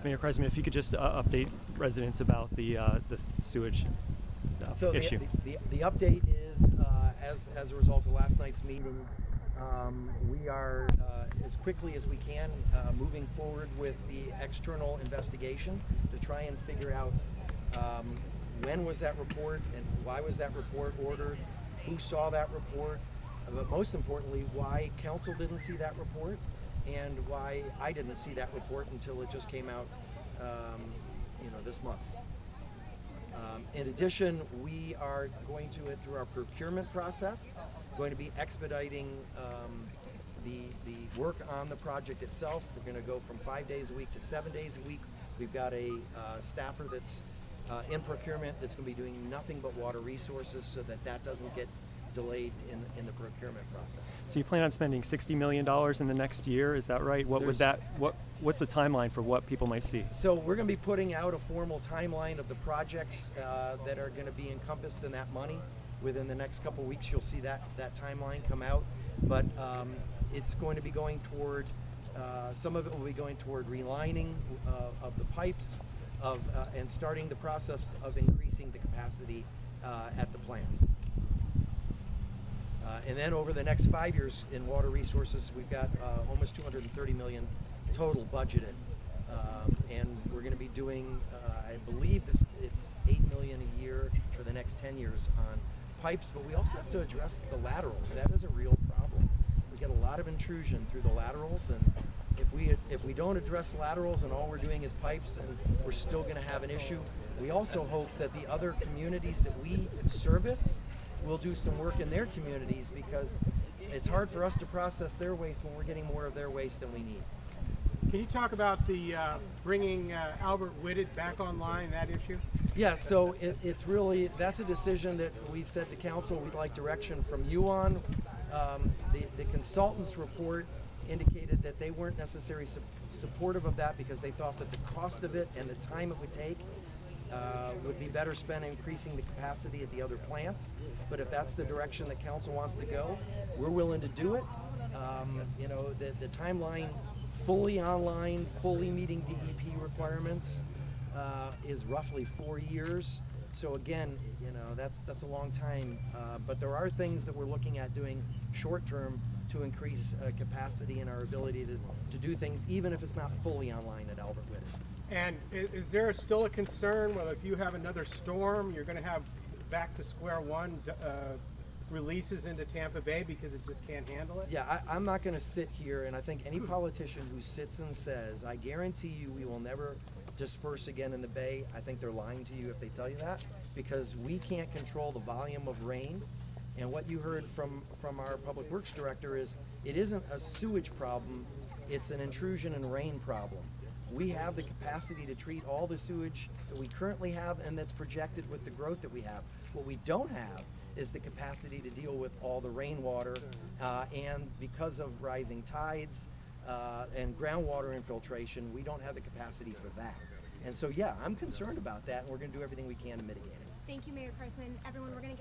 Mayor Kriseman, if you could just update residents about the sewage issue. The update is, as a result of last night's meeting, we are, as quickly as we can, moving forward with the external investigation to try and figure out when was that report and why was that report ordered, who saw that report, but most importantly, why council didn't see that report and why I didn't see that report until it just came out this month. In addition, we are going to, through our procurement process, going to be expediting the work on the project itself. We're going to go from 5 days a week to 7 days a week. We've got a staffer that's in procurement that's going to be doing nothing but water resources so that doesn't get delayed in the procurement process. So you plan on spending $60 million in the next year, is that right? What's the timeline for what people might see? So we're going to be putting out a formal timeline of the projects that are going to be encompassed in that money. Within the next couple of weeks, you'll see that timeline come out. But it's going to be going toward, some of it will be going toward relining of the pipes and starting the process of increasing the capacity at the plant. And then over the next 5 years in water resources, we've got almost $230 million total budgeted. And we're going to be doing, I believe it's $8 million a year for the next 10 years on pipes, but we also have to address the laterals. That is a real problem. We get a lot of intrusion through the laterals, and if we don't address laterals and all we're doing is pipes, and we're still going to have an issue. We also hope that the other communities that we service will do some work in their communities, because it's hard for us to process their waste when we're getting more of their waste than we need. Can you talk about the bringing Albert Whitted back online, that issue? Yeah, so it's really, that's a decision that we've said to council we'd like direction from you on. The consultant's report indicated that they weren't necessarily supportive of that because they thought that the cost of it and the time it would take would be better spent increasing the capacity at the other plants. But if that's the direction that council wants to go, we're willing to do it. The timeline, fully online, fully meeting DEP requirements, is roughly 4 years. So again, that's a long time. But there are things that we're looking at doing short term to increase capacity and our ability to do things, even if it's not fully online at Albert Whitted. And is there still a concern, well, if you have another storm, you're going to have back to square one releases into Tampa Bay because it just can't handle it? Yeah, I'm not going to sit here, and I think any politician who sits and says, I guarantee you we will never disperse again in the Bay, I think they're lying to you if they tell you that, because we can't control the volume of rain. And what you heard from our Public Works Director is it isn't a sewage problem, it's an intrusion and rain problem. We have the capacity to treat all the sewage that we currently have and that's projected with the growth that we have. What we don't have is the capacity to deal with all the rainwater, and because of rising tides and groundwater infiltration, we don't have the capacity for that. And so, yeah, I'm concerned about that, and we're going to do everything we can to mitigate it. Thank you, Mayor Kriseman. Everyone, we're going to get